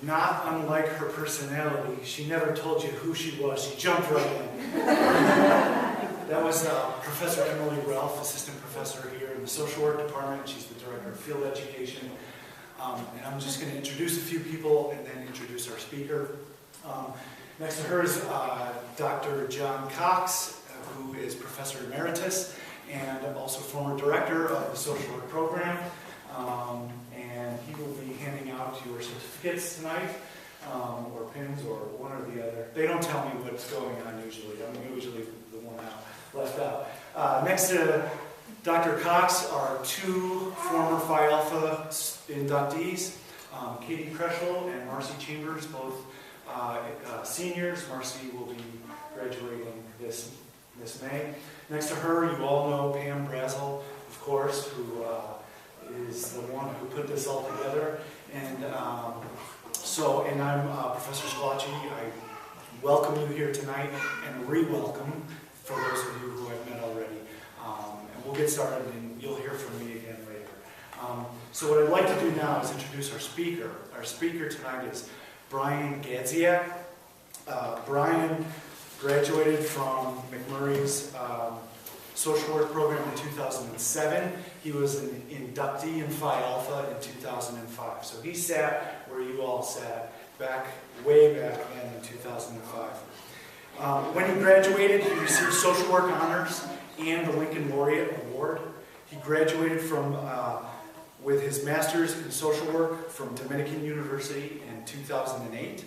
not unlike her personality, she never told you who she was. She jumped right in. That was Professor Emily Ralph, assistant professor here in the social work department. She's the director of field education. And I'm just going to introduce a few people and then introduce our speaker. Next to her is Dr. John Cox, who is professor emeritus and also former director of the social work program. And he will be handing out your certificates tonight, or pins, or one or the other. They don't tell me what's going on usually. I'm usually the one left out. Next to Dr. Cox are two former Phi Alpha inductees, Katie Kreschel and Marcy Chambers, both seniors. Marcy will be graduating this May. Next to her, you all know Pam Brazel, of course, who is the one who put this all together. And I'm Professor Squatchy. I welcome you here tonight and re-welcome for those of you who I've met already. And we'll get started and you'll hear from me again later. So what I'd like to do now is introduce our speaker. Our speaker tonight is Brian Gadziak. Brian graduated from McMurray's social work program in 2007. He was an inductee in Phi Alpha in 2005. So he sat where you all sat way back then in 2005. When he graduated, he received social work honors and the Lincoln Laureate Award. He graduated with his master's in social work from Dominican University in 2008.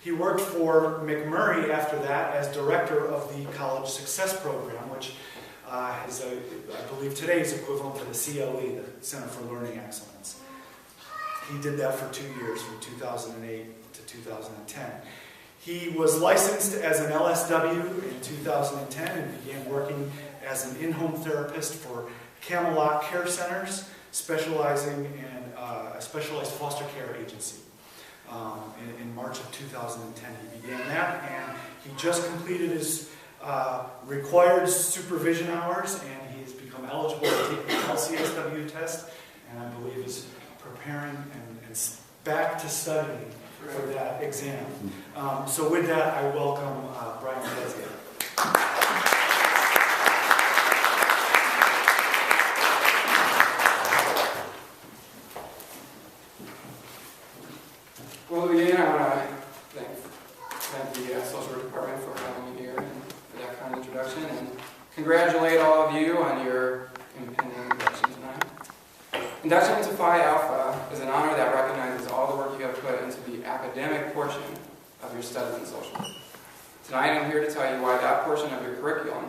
He worked for McMurray after that as director of the College Success Program, which I believe today is equivalent to the CLE, the Center for Learning Excellence. He did that for 2 years, from 2008 to 2010. He was licensed as an LSW in 2010 and began working as an in-home therapist for Camelot Care Centers, specializing in a specialized foster care agency. In March of 2010 he began that, and he just completed his required supervision hours, and he has become eligible to take the LCSW test, and I believe is preparing and back to studying for that exam. So with that, I welcome Brian Gadziak. Well, to begin, I want to thank the social work department for having me here and for that kind of introduction, and congratulate all of you on your impending induction tonight. Induction into Phi Alpha is an honor that recognizes all the work you have put into the academic portion of your studies in social work. Tonight, I'm here to tell you why that portion of your curriculum,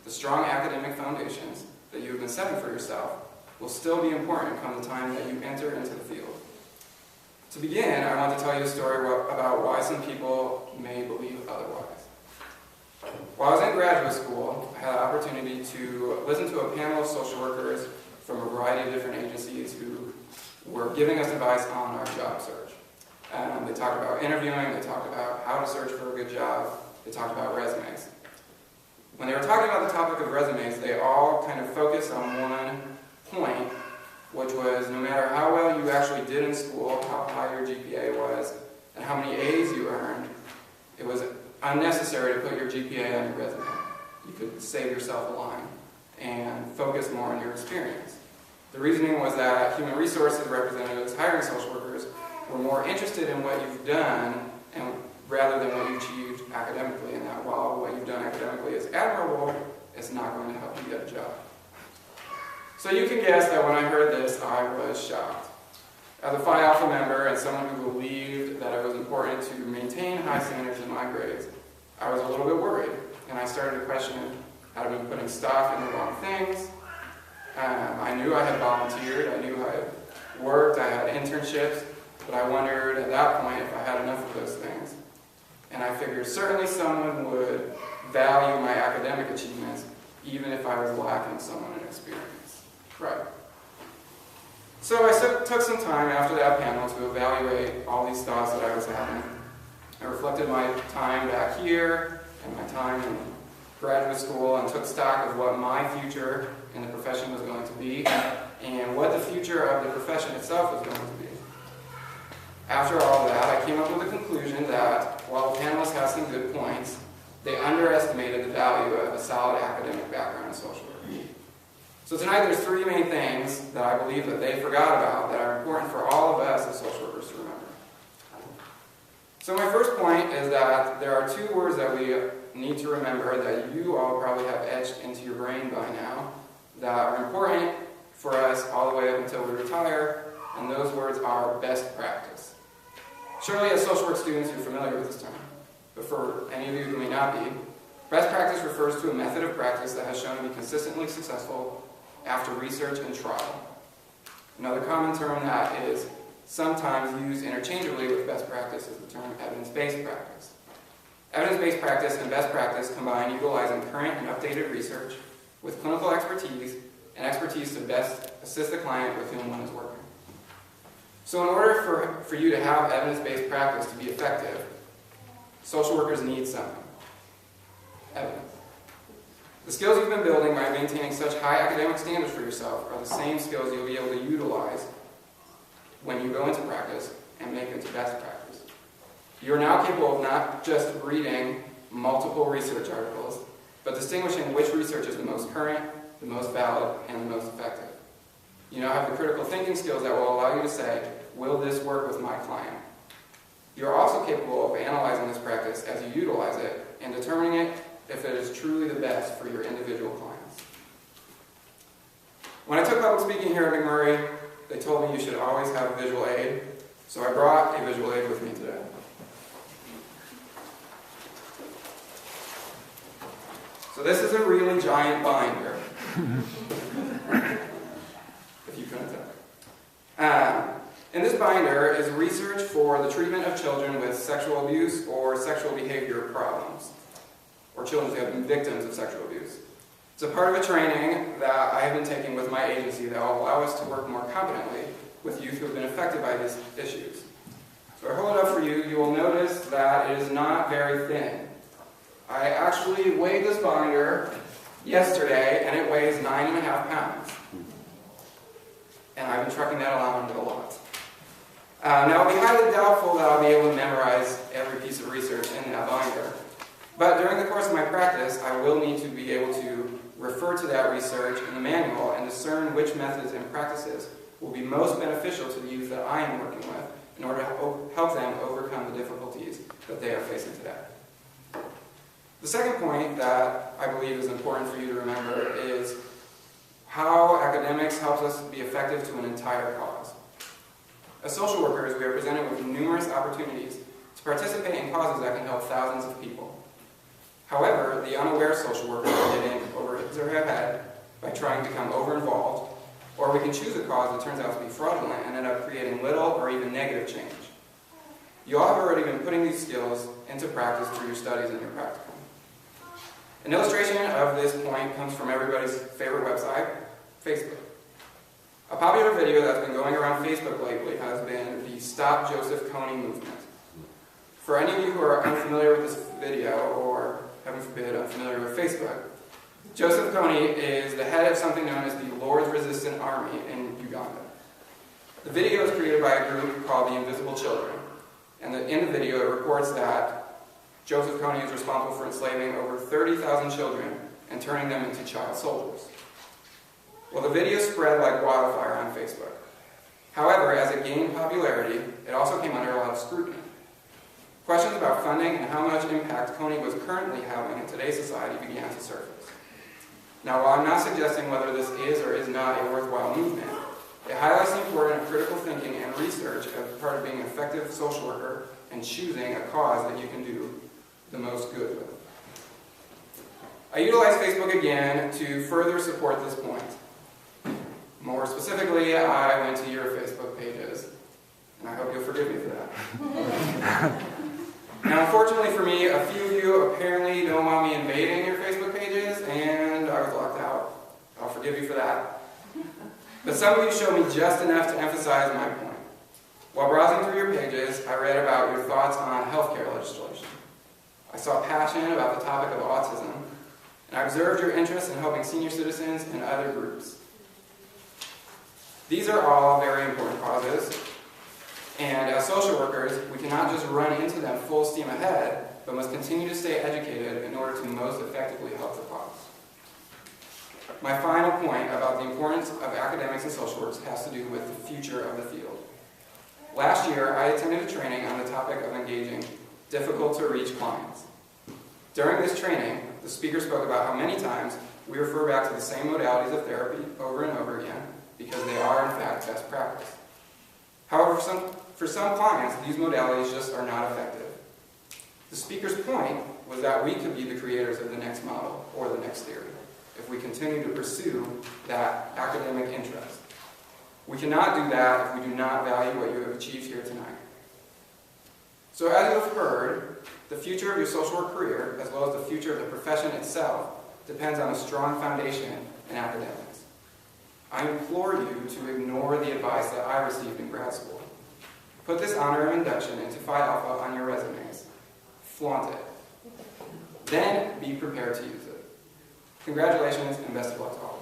the strong academic foundations that you have been setting for yourself, will still be important come the time that you enter into the field. To begin, I want to tell you a story about why some people may believe otherwise. While I was in graduate school, I had the opportunity to listen to a panel of social workers from a variety of different agencies who were giving us advice on our job search. They talked about interviewing, they talked about how to search for a good job, they talked about resumes. When they were talking about the topic of resumes, they all kind of focused on one point, which was no matter how well you actually did in school, how high your GPA was, and how many A's you earned, it was unnecessary to put your GPA on your resume. You could save yourself a line and focus more on your experience. The reasoning was that human resources representatives hiring social workers were more interested in what you've done and rather than what you achieved academically, and that while what you've done academically is admirable, it's not going to help you get a job. So you can guess that when I heard this, I was shocked. As a Phi Alpha member and someone who believed that it was important to maintain high standards in my grades, I was a little bit worried, and I started to question had I been putting stock in the wrong things. I knew I had volunteered, I knew I had worked, I had internships, but I wondered at that point if I had enough of those things. And I figured certainly someone would value my academic achievements even if I was lacking someone in experience. Right. So I took some time after that panel to evaluate all these thoughts that I was having. I reflected my time back here and my time in graduate school and took stock of what my future in the profession was going to be and what the future of the profession itself was going to be. After all that, I came up with the conclusion that while the panelists have some good points, they underestimated the value of a solid academic background in social work. So tonight there's three main things that I believe that they forgot about that are important for all of us as social workers to remember. So my first point is that there are two words that we need to remember that you all probably have etched into your brain by now that are important for us all the way up until we retire, and those words are best practice. Surely as social work students you're familiar with this term, but for any of you who may not be, best practice refers to a method of practice that has shown to be consistently successful after research and trial. Another common term that is sometimes used interchangeably with best practice is the term evidence-based practice. Evidence-based practice and best practice combine utilizing current and updated research with clinical expertise and expertise to best assist the client with whom one is working. So in order for you to have evidence-based practice to be effective, social workers need something: evidence. The skills you've been building by maintaining such high academic standards for yourself are the same skills you'll be able to utilize when you go into practice and make into best practice. You are now capable of not just reading multiple research articles, but distinguishing which research is the most current, the most valid, and the most effective. You now have the critical thinking skills that will allow you to say, will this work with my client? You are also capable of analyzing this practice as you utilize it and determining it if it is truly the best for your individual clients. When I took public speaking here at McMurray, they told me you should always have a visual aid, so I brought a visual aid with me today. So this is a really giant binder, if you couldn't tell. In this binder is research for the treatment of children with sexual abuse or sexual behavior problems, or children who have been victims of sexual abuse. It's a part of a training that I have been taking with my agency that will allow us to work more competently with youth who have been affected by these issues. So I hold it up for you. You will notice that it is not very thin. I actually weighed this binder yesterday, and it weighs 9.5 pounds. And I've been trucking that around a lot. Now, it will be highly doubtful that I'll be able to memorize every piece of research in that binder. But during the course of my practice, I will need to be able to refer to that research in the manual and discern which methods and practices will be most beneficial to the youth that I am working with in order to help them overcome the difficulties that they are facing today. The second point that I believe is important for you to remember is how academics helps us be effective to an entire cause. As social workers, we are presented with numerous opportunities to participate in causes that can help thousands of people. However, the unaware social worker can get in over his or her head by trying to become over-involved, or we can choose a cause that turns out to be fraudulent and end up creating little or even negative change. You all have already been putting these skills into practice through your studies and your practicum. An illustration of this point comes from everybody's favorite website, Facebook. A popular video that's been going around Facebook lately has been the Stop Joseph Kony movement. For any of you who are unfamiliar with this video, or heaven forbid, unfamiliar with Facebook, Joseph Kony is the head of something known as the Lord's Resistance Army in Uganda. The video is created by a group called the Invisible Children, and in the video it reports that Joseph Kony is responsible for enslaving over 30,000 children and turning them into child soldiers. Well, the video spread like wildfire on Facebook. However, as it gained popularity, it also came under a lot of scrutiny. Questions about funding and how much impact Kony was currently having in today's society began to surface. Now, while I'm not suggesting whether this is or is not a worthwhile movement, it highlights the importance of critical thinking and research as part of being an effective social worker and choosing a cause that you can do the most good with. I utilize Facebook again to further support this point. More specifically, I went to your Facebook pages, and I hope you'll forgive me for that. Now, unfortunately for me, a few of you apparently don't want me invading your Facebook pages, and I was locked out. I'll forgive you for that. But some of you showed me just enough to emphasize my point. While browsing through your pages, I read about your thoughts on healthcare legislation. I saw passion about the topic of autism, and I observed your interest in helping senior citizens and other groups. These are all very important causes, And as social workers, we cannot just run into them full steam ahead, but must continue to stay educated in order to most effectively help the cause. My final point about the importance of academics and social work has to do with the future of the field. Last year, I attended a training on the topic of engaging difficult-to-reach clients. During this training, the speaker spoke about how many times we refer back to the same modalities of therapy over and over again because they are, in fact, best practice. However, for some clients, these modalities just are not effective. The speaker's point was that we could be the creators of the next model or the next theory if we continue to pursue that academic interest. We cannot do that if we do not value what you have achieved here tonight. So as you have heard, the future of your social work career, as well as the future of the profession itself, depends on a strong foundation in academics. I implore you to ignore the advice that I received in grad school. Put this honor of induction into Phi Alpha on your resumes. Flaunt it. Then be prepared to use it. Congratulations and best of luck to all.